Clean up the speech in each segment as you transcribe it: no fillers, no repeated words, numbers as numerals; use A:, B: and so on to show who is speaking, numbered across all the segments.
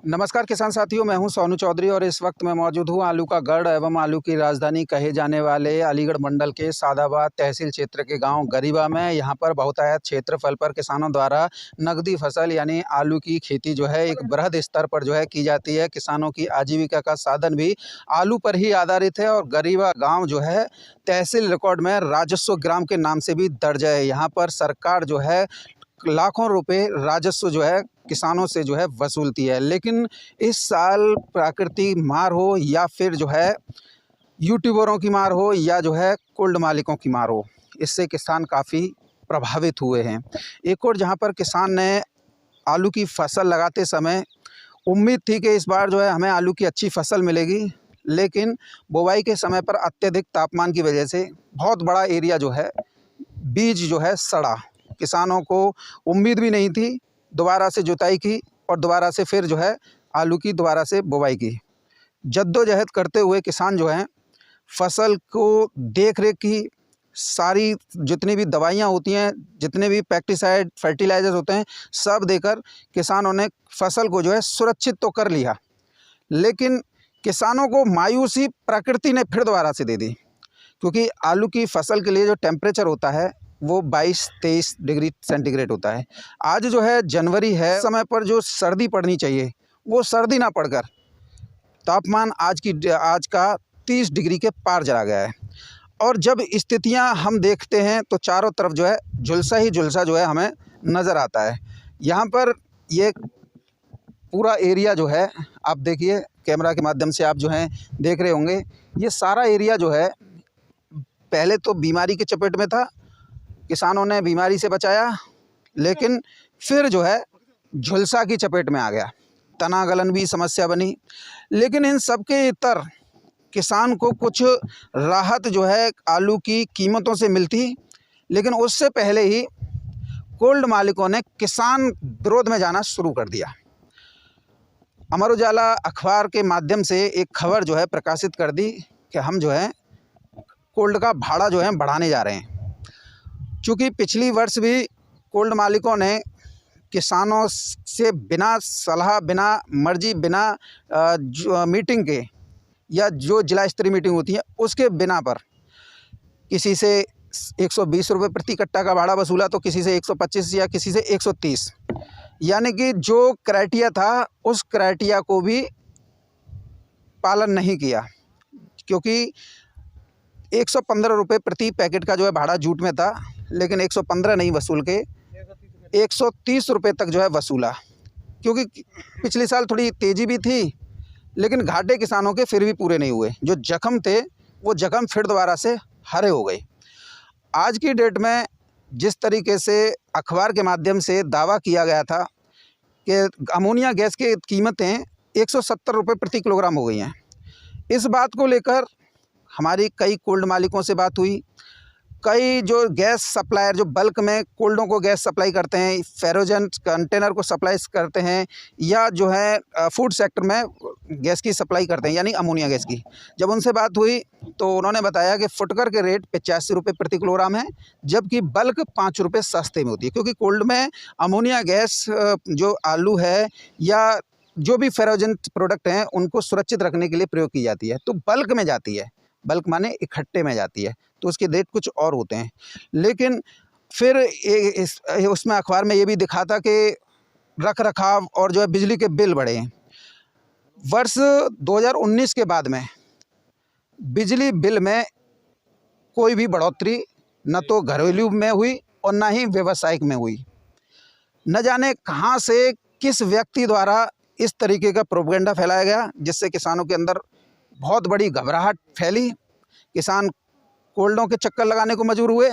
A: नमस्कार किसान साथियों, मैं हूं सोनू चौधरी और इस वक्त मैं मौजूद हूं आलू का गढ़ एवं आलू की राजधानी कहे जाने वाले अलीगढ़ मंडल के सादाबाद तहसील क्षेत्र के गांव गरीबा में। यहां पर बहुतायत क्षेत्रफल पर किसानों द्वारा नकदी फसल यानी आलू की खेती जो है एक बृहद स्तर पर जो है की जाती है। किसानों की आजीविका का साधन भी आलू पर ही आधारित है और गरीबा गाँव जो है तहसील रिकॉर्ड में राजस्व ग्राम के नाम से भी दर्ज है। यहाँ पर सरकार जो है लाखों रुपए राजस्व जो है किसानों से जो है वसूलती है। लेकिन इस साल प्राकृतिक मार हो या फिर जो है यूट्यूबरों की मार हो या जो है कोल्ड मालिकों की मार हो, इससे किसान काफ़ी प्रभावित हुए हैं। एक और जहां पर किसान ने आलू की फसल लगाते समय उम्मीद थी कि इस बार जो है हमें आलू की अच्छी फसल मिलेगी, लेकिन बुवाई के समय पर अत्यधिक तापमान की वजह से बहुत बड़ा एरिया जो है बीज जो है सड़ा। किसानों को उम्मीद भी नहीं थी, दोबारा से जुताई की और दोबारा से फिर जो है आलू की दोबारा से बुवाई की। जद्दोजहद करते हुए किसान जो हैं फसल को देख रेख की सारी जितनी भी दवाइयाँ होती हैं, जितने भी पेस्टिसाइड फर्टिलाइजर्स होते हैं, सब देकर किसानों ने फसल को जो है सुरक्षित तो कर लिया, लेकिन किसानों को मायूसी प्रकृति ने फिर दोबारा से दे दी। क्योंकि आलू की फसल के लिए जो टेम्परेचर होता है वो 22-23 डिग्री सेंटीग्रेड होता है। आज जो है जनवरी है, समय पर जो सर्दी पड़नी चाहिए वो सर्दी ना पड़कर तापमान आज का 30 डिग्री के पार चला गया है। और जब स्थितियां हम देखते हैं तो चारों तरफ जो है झुलसा ही झुलसा जो है हमें नज़र आता है। यहाँ पर ये पूरा एरिया जो है आप देखिए, कैमरा के माध्यम से आप जो हैं देख रहे होंगे, ये सारा एरिया जो है पहले तो बीमारी के चपेट में था, किसानों ने बीमारी से बचाया, लेकिन फिर जो है झुलसा की चपेट में आ गया, तना गलन भी समस्या बनी। लेकिन इन सब के इतर किसान को कुछ राहत जो है आलू की कीमतों से मिलती, लेकिन उससे पहले ही कोल्ड मालिकों ने किसान विरोध में जाना शुरू कर दिया। अमर उजाला अखबार के माध्यम से एक खबर जो है प्रकाशित कर दी कि हम जो है कोल्ड का भाड़ा जो है बढ़ाने जा रहे हैं। चूँकि पिछली वर्ष भी कोल्ड मालिकों ने किसानों से बिना सलाह, बिना मर्जी, बिना मीटिंग के या जो जिला स्तरीय मीटिंग होती है उसके बिना पर किसी से 120 रुपये प्रति कट्टा का भाड़ा वसूला, तो किसी से 125 या किसी से 130, यानी कि जो क्राइटेरिया था उस क्राइटेरिया को भी पालन नहीं किया। क्योंकि 115 रुपये प्रति पैकेट का जो है भाड़ा जूट में था, लेकिन 115 नहीं वसूल के 130 रुपये तक जो है वसूला। क्योंकि पिछले साल थोड़ी तेज़ी भी थी, लेकिन घाटे किसानों के फिर भी पूरे नहीं हुए। जो जख्म थे वो जख्म फिर दोबारा से हरे हो गए। आज की डेट में जिस तरीके से अखबार के माध्यम से दावा किया गया था कि अमोनिया गैस की कीमतें 170 रुपये प्रति किलोग्राम हो गई हैं, इस बात को लेकर हमारी कई कोल्ड मालिकों से बात हुई। कई जो गैस सप्लायर जो बल्क में कोल्डों को गैस सप्लाई करते हैं, फेरोजन कंटेनर को सप्लाई करते हैं, या जो है फूड सेक्टर में गैस की सप्लाई करते हैं यानी अमोनिया गैस की, जब उनसे बात हुई तो उन्होंने बताया कि फुटकर के रेट 85 रुपये प्रति किलोग्राम है, जबकि बल्क 5 रुपये सस्ते में होती है। क्योंकि कोल्ड में अमोनिया गैस जो आलू है या जो भी फेरोजन प्रोडक्ट हैं उनको सुरक्षित रखने के लिए प्रयोग की जाती है, तो बल्क में जाती है। बल्क माने इकट्ठे में जाती है, तो उसके रेट कुछ और होते हैं। लेकिन फिर उसमें अखबार में ये भी दिखा था कि रख रखाव और जो है बिजली के बिल बढ़े हैं। वर्ष 2019 के बाद में बिजली बिल में कोई भी बढ़ोतरी न तो घरेलू में हुई और न ही व्यावसायिक में हुई। न जाने कहाँ से किस व्यक्ति द्वारा इस तरीके का प्रोपेगेंडा फैलाया गया, जिससे किसानों के अंदर बहुत बड़ी घबराहट फैली। किसान कोल्डों के चक्कर लगाने को मजबूर हुए,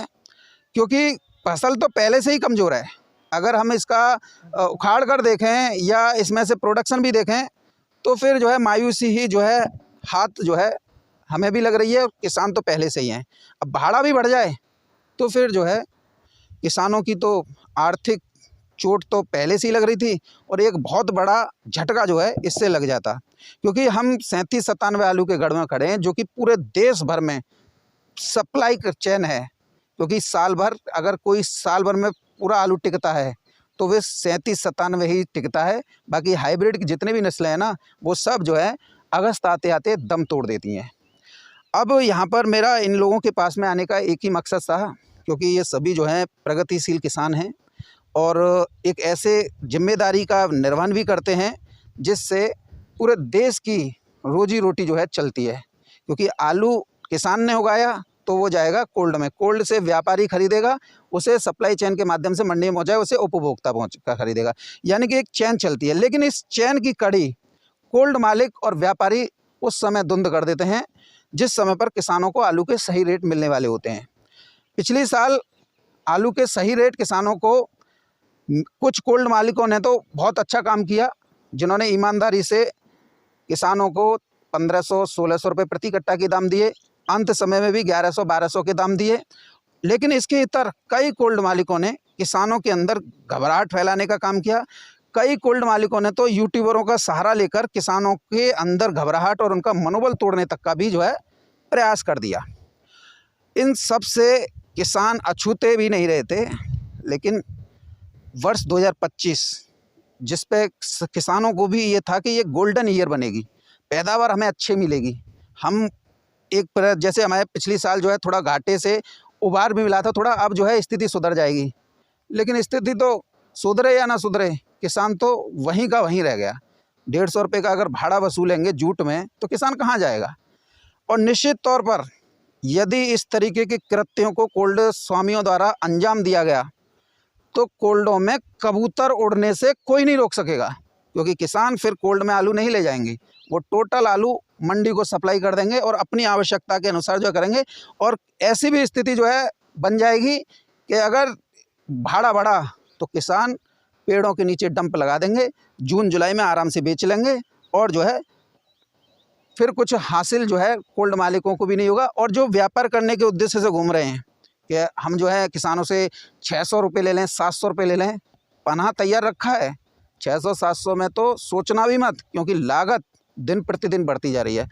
A: क्योंकि फसल तो पहले से ही कमज़ोर है। अगर हम इसका उखाड़ कर देखें या इसमें से प्रोडक्शन भी देखें तो फिर जो है मायूसी ही जो है हाथ जो है हमें भी लग रही है, किसान तो पहले से ही हैं। अब भाड़ा भी बढ़ जाए तो फिर जो है किसानों की तो आर्थिक चोट तो पहले से ही लग रही थी और एक बहुत बड़ा झटका जो है इससे लग जाता। क्योंकि हम 37-97 आलू के गढ़ में खड़े हैं, जो कि पूरे देश भर में सप्लाई चेन है। क्योंकि साल भर अगर कोई साल भर में पूरा आलू टिकता है तो वे 37-97 ही टिकता है। बाकी हाइब्रिड की जितने भी नस्लें हैं ना, वो सब जो है अगस्त आते आते दम तोड़ देती हैं। अब यहाँ पर मेरा इन लोगों के पास में आने का एक ही मकसद था, क्योंकि ये सभी जो हैं प्रगतिशील किसान हैं और एक ऐसे जिम्मेदारी का निर्वहन भी करते हैं जिससे पूरे देश की रोजी रोटी जो है चलती है। क्योंकि आलू किसान ने उगाया तो वो जाएगा कोल्ड में, कोल्ड से व्यापारी खरीदेगा, उसे सप्लाई चेन के माध्यम से मंडी में पहुँचाए, उसे उपभोक्ता खरीदेगा, यानी कि एक चेन चलती है। लेकिन इस चेन की कड़ी कोल्ड मालिक और व्यापारी उस समय धुंध कर देते हैं जिस समय पर किसानों को आलू के सही रेट मिलने वाले होते हैं। पिछले साल आलू के सही रेट किसानों को कुछ कोल्ड मालिकों ने तो बहुत अच्छा काम किया, जिन्होंने ईमानदारी से किसानों को 1500-1600 रुपये प्रति कट्टा के दाम दिए, अंत समय में भी 1100-1200 के दाम दिए। लेकिन इसके इतर कई कोल्ड मालिकों ने किसानों के अंदर घबराहट फैलाने का काम किया। कई कोल्ड मालिकों ने तो यूट्यूबरों का सहारा लेकर किसानों के अंदर घबराहट और उनका मनोबल तोड़ने तक का भी जो है प्रयास कर दिया। इन सब से किसान अछूते भी नहीं रहे थे। लेकिन वर्ष 2025 जिस पे किसानों को भी ये था कि ये गोल्डन ईयर बनेगी, पैदावार हमें अच्छी मिलेगी, हम एक जैसे हमारे पिछली साल जो है थोड़ा घाटे से उबार भी मिला था थोड़ा, अब जो है स्थिति सुधर जाएगी। लेकिन स्थिति तो सुधरे या ना सुधरे, किसान तो वहीं का वहीं रह गया। 150 रुपये का अगर भाड़ा वसूलेंगे जूट में तो किसान कहाँ जाएगा। और निश्चित तौर पर यदि इस तरीके के कृत्यों को कोल्ड स्वामियों द्वारा अंजाम दिया गया तो कोल्डों में कबूतर उड़ने से कोई नहीं रोक सकेगा, क्योंकि किसान फिर कोल्ड में आलू नहीं ले जाएंगे, वो टोटल आलू मंडी को सप्लाई कर देंगे और अपनी आवश्यकता के अनुसार जो करेंगे। और ऐसी भी स्थिति जो है बन जाएगी कि अगर भाड़ा बढ़ा तो किसान पेड़ों के नीचे डंप लगा देंगे, जून जुलाई में आराम से बेच लेंगे और जो है फिर कुछ हासिल जो है कोल्ड मालिकों को भी नहीं होगा। और जो व्यापार करने के उद्देश्य से घूम रहे हैं कि हम जो है किसानों से 600 रुपये ले लें, 700 रुपये ले लें, पनाह तैयार रखा है। 600-700 में तो सोचना भी मत, क्योंकि लागत दिन प्रतिदिन बढ़ती जा रही है।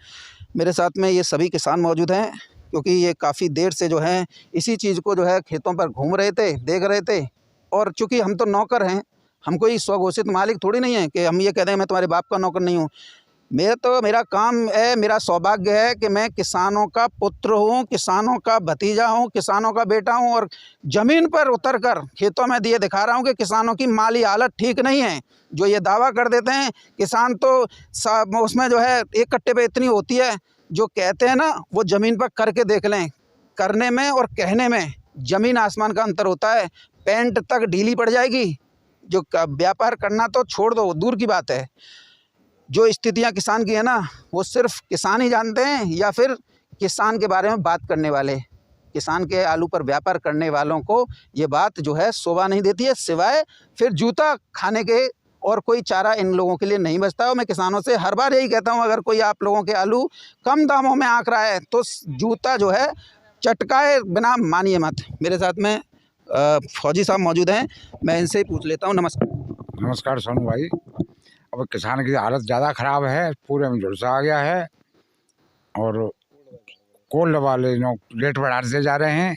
A: मेरे साथ में ये सभी किसान मौजूद हैं, क्योंकि ये काफ़ी देर से जो है इसी चीज़ को जो है खेतों पर घूम रहे थे, देख रहे थे। और चूँकि हम तो नौकर हैं, हम कोई स्वघोषित मालिक थोड़ी नहीं है कि हम ये कह दें मैं तुम्हारे बाप का नौकर नहीं हूँ। मेरा काम है, मेरा सौभाग्य है कि मैं किसानों का पुत्र हूँ, किसानों का भतीजा हूँ, किसानों का बेटा हूँ और ज़मीन पर उतरकर खेतों में दिए दिखा रहा हूँ कि किसानों की माली हालत ठीक नहीं है। जो ये दावा कर देते हैं किसान तो उसमें जो है एक कट्टे पे इतनी होती है, जो कहते हैं ना वो ज़मीन पर करके देख लें। करने में और कहने में ज़मीन आसमान का अंतर होता है। पैंट तक ढीली पड़ जाएगी, जो व्यापार करना तो छोड़ दो, दूर की बात है। जो स्थितियां किसान की है ना, वो सिर्फ किसान ही जानते हैं, या फिर किसान के बारे में बात करने वाले, किसान के आलू पर व्यापार करने वालों को ये बात जो है शोभा नहीं देती है, सिवाय फिर जूता खाने के और कोई चारा इन लोगों के लिए नहीं बचता है। मैं किसानों से हर बार यही कहता हूँ, अगर कोई आप लोगों के आलू कम दामों में आंक रहा है तो जूता जो है चटकाए बिना मानिए मत। मेरे साथ में फौजी साहब मौजूद हैं, मैं इनसे पूछ लेता हूँ। नमस्कार।
B: नमस्कार सोनू भाई। अब किसान की हालत ज़्यादा ख़राब है, पूरे में झुलसा आ गया है और कोल्ड वाले रेट बढ़ाते जा रहे हैं।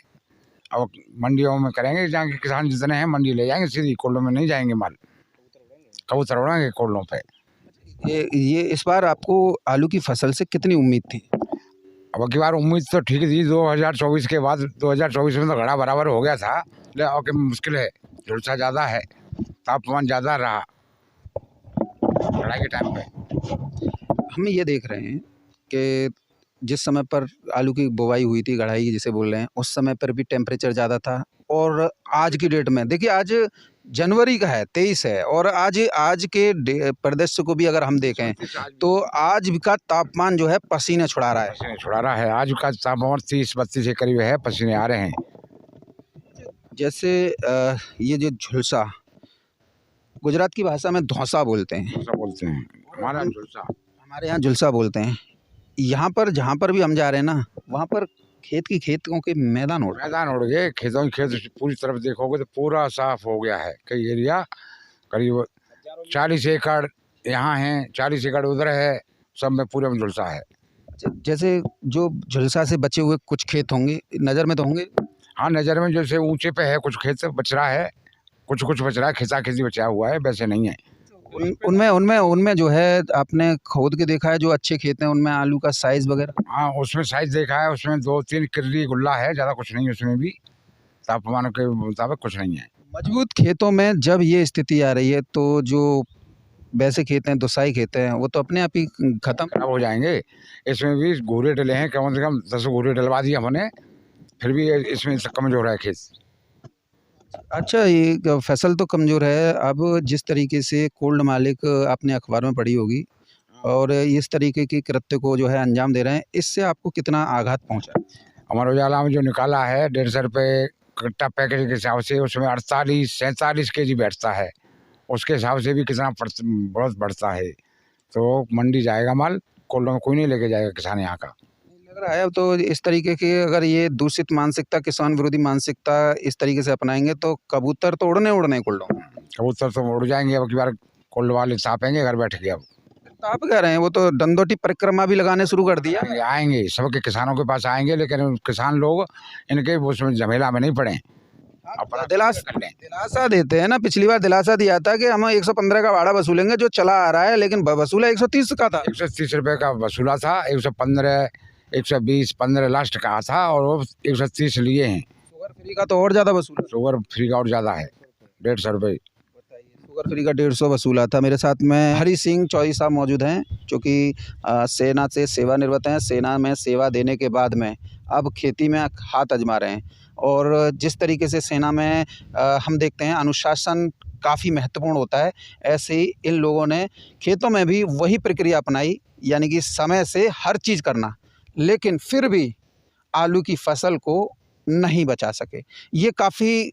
B: अब मंडियों में करेंगे, जहाँ के किसान जितने हैं मंडी ले जाएंगे, सीधी कोल्डों में नहीं जाएंगे, माल कबूतर उड़ाएंगे कोल्डों पे।
A: ये इस बार आपको आलू की फसल से कितनी उम्मीद थी?
B: अब की बार उम्मीद तो ठीक थी, 2024 के बाद 2024 में तो घड़ा बराबर हो गया था, लेकिन अब मुश्किल है, झुलसा ज़्यादा है, तापमान ज़्यादा रहा लड़ाई के टाइम पे।
A: हम ये देख रहे हैं कि जिस समय पर आलू की बुवाई हुई थी, गड़ाई जिसे बोल रहे हैं, उस समय पर भी टेम्परेचर ज़्यादा था। और आज की डेट में देखिए, आज जनवरी का है, 23 है, और आज के परिदृश्य को भी अगर हम देखें तो आज का तापमान जो है पसीने छुड़ा रहा है।
B: पसीने छुड़ा रहा है, आज का तापमान 30-32 के करीब है, पसीने आ रहे हैं।
A: जैसे ये जो झुलसा, गुजरात की भाषा में धौसा बोलते हैं, हमारे यहाँ झुलसा बोलते हैं। यहाँ पर जहाँ पर भी हम जा रहे हैं ना, वहाँ पर खेतों के मैदान उड़
B: गए। खेतों की खेत पूरी तरफ देखोगे तो पूरा साफ हो गया है। कई एरिया करीब 40 एकड़ यहाँ है, 40 एकड़ उधर है, सब में पूरे में झुलसा है।
A: जैसे जो झुलसा से बचे हुए कुछ खेत होंगे, नज़र में तो होंगे।
B: हाँ, नज़र में जैसे ऊंचे पे है, कुछ खेत बच रहा है, कुछ कुछ बच रहा है, खिंचा खिंची बचा हुआ है, वैसे नहीं है।
A: उनमें उनमें उनमें जो है आपने खोद के देखा है जो अच्छे खेत हैं उनमें आलू का साइज वगैरह?
B: हाँ, उसमें साइज देखा है, उसमें 2-3 किर्री गुल्ला है, ज़्यादा कुछ नहीं है उसमें भी, तापमान के मुताबिक कुछ नहीं है।
A: मजबूत खेतों में जब ये स्थिति आ रही है तो जो वैसे खेत हैं, दोसाई खेत हैं, वो तो अपने आप ही खत्म
B: खराब हो जाएंगे। इसमें भी घूरे डले हैं, कम से कम 10 घूरे डलवा दिए हमने, फिर भी इसमें कमजोर है खेत।
A: अच्छा, ये फसल तो कमज़ोर है। अब जिस तरीके से कोल्ड मालिक आपने अखबार में पढ़ी होगी और इस तरीके की कृत्य को जो है अंजाम दे रहे हैं, इससे आपको कितना आघात पहुंचा?
B: अमर उजाला में जो निकाला है 150 रुपये कट्टा पैकेज के हिसाब से, उसमें 48-47 केजी बैठता है, उसके हिसाब से भी कितना बहुत बढ़ता है। तो मंडी जाएगा माल, कोल्ड में कोई नहीं लेके जाएगा किसान यहाँ का।
A: लग रहा है अब तो इस तरीके की अगर ये दूषित मानसिकता, किसान विरोधी मानसिकता इस तरीके से अपनाएंगे तो कबूतर तो उड़ने कोल्डों में।
B: कबूतर तो उड़ जाएंगे, अब की बार कोल्ड वाले तापेंगे, घर बैठ गए। अब
A: तो आप कह रहे हैं वो तो दंडोती परिक्रमा भी लगाने शुरू कर दिया।
B: आएंगे सबके किसानों के पास आएंगे, लेकिन किसान लोग इनके उसमें झमेला में नहीं पड़े, अपना
A: दिलासा देते हैं ना। पिछली बार दिलासा दिया था कि हम 115 का भाड़ा वसूलेंगे जो चला आ रहा है, लेकिन वसूला 130 का था।
B: 130 रुपये का वसूला था, 115, 120, 15 लास्ट का था, और वो 130 लिए हैं।
A: शुगर फ्री का तो और ज़्यादा वसूला।
B: शुगर फ्री का और ज़्यादा है, 150 रुपये।
A: शुगर फ्री का 150 वसूला था। मेरे साथ में हरी सिंह चौधरी साहब मौजूद हैं जो कि सेना से सेवानिवृत्त हैं। सेना में सेवा देने के बाद में अब खेती में हाथ आजमा रहे हैं और जिस तरीके से सेना में हम देखते हैं अनुशासन काफ़ी महत्वपूर्ण होता है, ऐसे ही इन लोगों ने खेतों में भी वही प्रक्रिया अपनाई, यानी कि समय से हर चीज़ करना, लेकिन फिर भी आलू की फसल को नहीं बचा सके। ये काफ़ी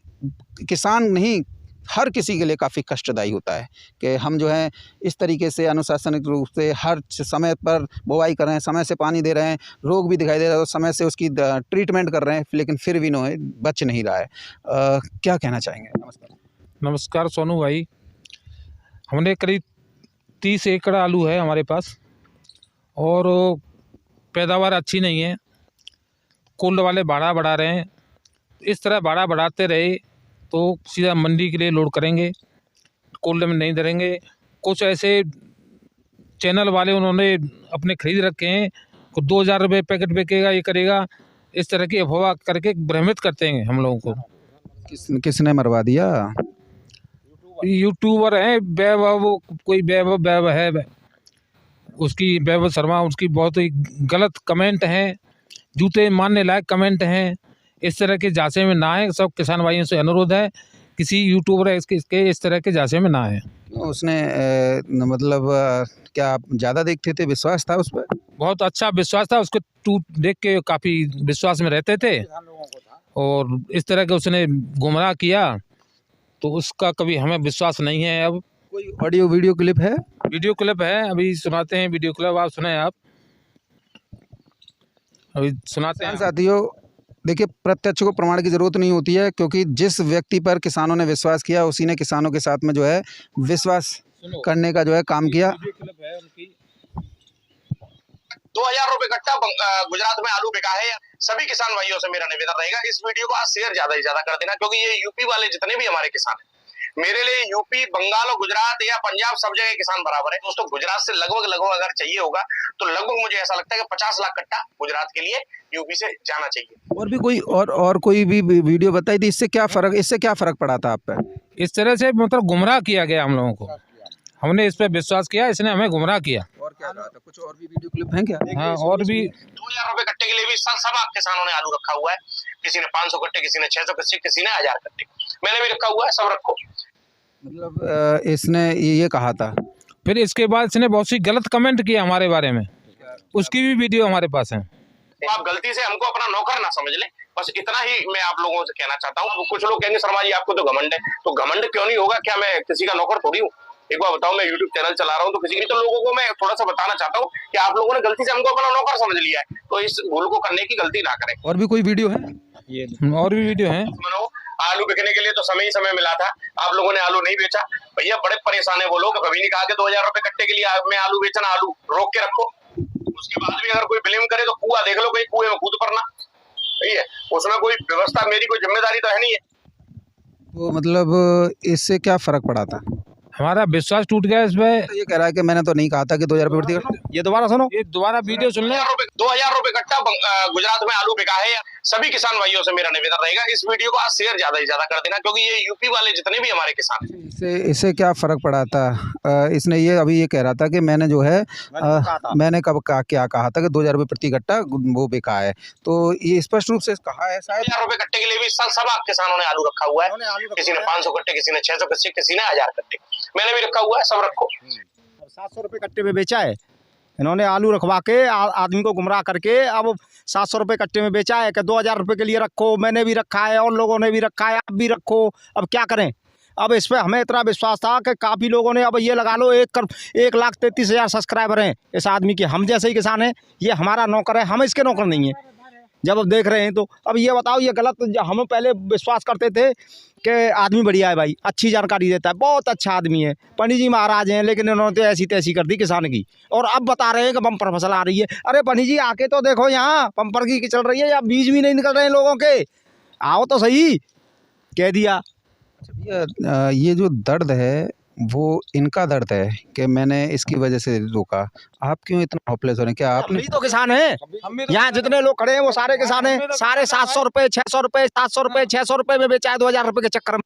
A: किसान नहीं, हर किसी के लिए काफ़ी कष्टदायी होता है कि हम जो है इस तरीके से अनुशासनिक रूप से हर समय पर बुवाई कर रहे हैं, समय से पानी दे रहे हैं, रोग भी दिखाई दे रहा है तो समय से उसकी ट्रीटमेंट कर रहे हैं, लेकिन फिर भी बच नहीं रहा है। क्या कहना चाहेंगे? नमस्कार।
C: नमस्कार सोनू भाई, हमने करीब 30 एकड़ आलू है हमारे पास और पैदावार अच्छी नहीं है। कोल्ड वाले भाड़ा बढ़ा रहे हैं, इस तरह भाड़ा बढ़ाते रहे तो सीधा मंडी के लिए लोड करेंगे, कोल्ड में नहीं धरेंगे। कुछ ऐसे चैनल वाले उन्होंने अपने खरीद रखे हैं, 2000 रुपये पैकेट बिकेगा, ये करेगा, इस तरह की अफवाह करके भ्रमित करते हैं हम लोगों को।
A: किसने मरवा दिया?
C: यूट्यूबर हैं, वैभव, कोई वैभव है, उसकी वैभव शर्मा, उसकी बहुत ही गलत कमेंट हैं, जूते मारने लायक कमेंट हैं। इस तरह के जांचे में ना आए। सब किसान भाइयों से अनुरोध है, किसी यूट्यूबर इसके इस तरह के जांचे में ना आए।
A: उसने मतलब क्या आप ज़्यादा देखते थे, विश्वास था उस पर?
C: बहुत अच्छा विश्वास था, उसको देख के काफ़ी विश्वास में रहते थे, और इस तरह के उसने गुमराह किया तो उसका कभी हमें विश्वास नहीं है। अब
A: कोई ऑडियो वीडियो क्लिप है?
C: वीडियो क्लिप है, अभी सुनाते हैं वीडियो क्लिप, आप सुने, आप अभी सुनाते हैं।
A: साथियों देखिए, प्रत्यक्ष को प्रमाण की ज़रूरत नहीं होती है, क्योंकि जिस व्यक्ति पर किसानों ने विश्वास किया उसी ने किसानों के साथ में जो है विश्वास करने का जो है काम किया।
D: 2000 रुपए कट्टा गुजरात में आलू बिका है। सभी किसान भाइयों से मेरा निवेदन रहेगा, इस वीडियो को आज शेयर ज्यादा से ज्यादा कर देना, क्योंकि ये यूपी वाले जितने भी हमारे किसान हैं, मेरे लिए यूपी, बंगाल और गुजरात या पंजाब सब जगह किसान बराबर है दोस्तों। गुजरात से लगभग अगर चाहिए होगा तो लगभग मुझे ऐसा लगता है कि 50 लाख कट्टा गुजरात के लिए यूपी से जाना चाहिए।
A: और भी कोई और कोई भी वीडियो बताई थी, इससे क्या फर्क पड़ा था आप पे?
C: इस तरह से मतलब गुमराह किया गया हम लोगों को, हमने इस पर विश्वास किया, इसने हमें गुमराह किया।
A: और क्या कहा था? कुछ और भी वीडियो क्लिप हैं क्या?
C: हाँ, और भी
D: 2000 रुपए कट्टे के लिए भी सब किसानों ने आलू रखा हुआ है। किसी ने 500 कट्टे, किसी ने 600 कट्टे, किसी ने 1000 कट्टे, मैंने भी रखा हुआ है, सब रखो।
A: मतलब इसने ये कहा था।
C: फिर इसके बाद इसने बहुत सी गलत कमेंट किया हमारे बारे में, उसकी भी वीडियो हमारे पास है।
D: आप गलती से हमको अपना नौकर ना समझ लें, बस इतना ही मैं आप लोगों से कहना चाहता हूँ। कुछ लोग कहेंगे शर्मा जी आपको तो घमंड है, तो घमंड क्यों नहीं होगा? क्या मैं किसी का नौकर थोड़ी हूँ? एक बार बताओ, मैं यूट्यूब चैनल चला रहा हूँ तो किसी, तो लोगों को मैं थोड़ा सा बताना चाहता हूँ कि आप लोगों ने गलती से हमको अपना नौकर समझ लिया है, तो इस भूल को करने की गलती ना करें।
A: और भी कोई वीडियो है?
C: और भी वीडियो है।
D: आलू बिकने के लिए तो समय ही समय मिला था, आप लोगों ने आलू नहीं बेचा। भैया बड़े परेशान है वो लोग, कभी नहीं कहा कि 2000 रुपए कट्टे के लिए मैं आलू बेचना, आलू रोक के रखो। उसके बाद भी अगर कोई ब्लेम करे तो कुआं देख लो, कहीं कुएं में कूद पड़ना, सही है, उसमें कोई व्यवस्था, मेरी कोई जिम्मेदारी तो है नहीं है।
A: तो मतलब इससे क्या फ़र्क पड़ा था?
C: हमारा विश्वास टूट गया इस पे।
A: तो ये कह रहा है कि मैंने तो नहीं कहा था कि 2000 रुपये प्रति कट्टा।
E: ये दोबारा सुनो।
C: ये दोबारा वीडियो सुन ले।
D: 2,000 रुपए कट्टा गुजरात में आलू बिका है। सभी किसान भाइयों से मेरा निवेदन रहेगा, इस वीडियो को आज शेयर ज्यादा से ज्यादा कर देना, क्योंकि ये यूपी वाले जितने भी हमारे किसान हैं।
A: इससे क्या फ़र्क पड़ा था? इसने ये अभी ये कह रहा था कि मैंने जो है मैंने कब क्या कहा था कि 2000 रुपये प्रति कट्टा वो बिका है। तो ये स्पष्ट रूप से कहा है शायद।
D: 2,000 रुपए कट्टे के लिए भी सब किसानों ने आलू रखा हुआ है। किसी ने 500 कट्टे, किसी ने 600 कट्टे, किसी ने 1000 कट्टे। मैंने भी रखा हुआ है, सब रखो।
E: 700 रुपये कट्टे में बेचा है इन्होंने, आलू रखवा के आदमी को गुमराह करके अब 700 रुपये कट्टे में बेचा है कि 2000 रुपये के लिए रखो। मैंने भी रखा है और लोगों ने भी रखा है, आप भी रखो। अब क्या करें? अब इस पर हमें इतना विश्वास था कि काफ़ी लोगों ने, अब ये लगा लो 1,33,000 सब्सक्राइबर हैं इस आदमी के। हम जैसे ही किसान हैं, ये हमारा नौकर है, हम इसके नौकर नहीं हैं। जब अब देख रहे हैं तो अब ये बताओ, ये गलत। हम पहले विश्वास करते थे कि आदमी बढ़िया है भाई, अच्छी जानकारी देता है, बहुत अच्छा आदमी है, पंडित जी महाराज हैं, लेकिन इन्होंने तो ऐसी तैसी कर दी किसान की। और अब बता रहे हैं कि बम्पर फसल आ रही है। अरे पंडित जी आके तो देखो, यहाँ बम्पर की चल रही है या बीज भी नहीं निकल रहे हैं लोगों के, आओ तो सही, कह दिया।
A: भैया ये जो दर्द है वो इनका दर्द है कि मैंने इसकी वजह से रोका। आप क्यों इतना होपलेस हो रहे हैं? क्या आपने
E: हम भी तो किसान हैं, यहाँ जितने लोग खड़े हैं वो सारे किसान हैं। सारे 700 रुपये, 600 रुपये, 700 रुपये, 600 रुपये में बेचा है 2000 रुपये के चक्कर में।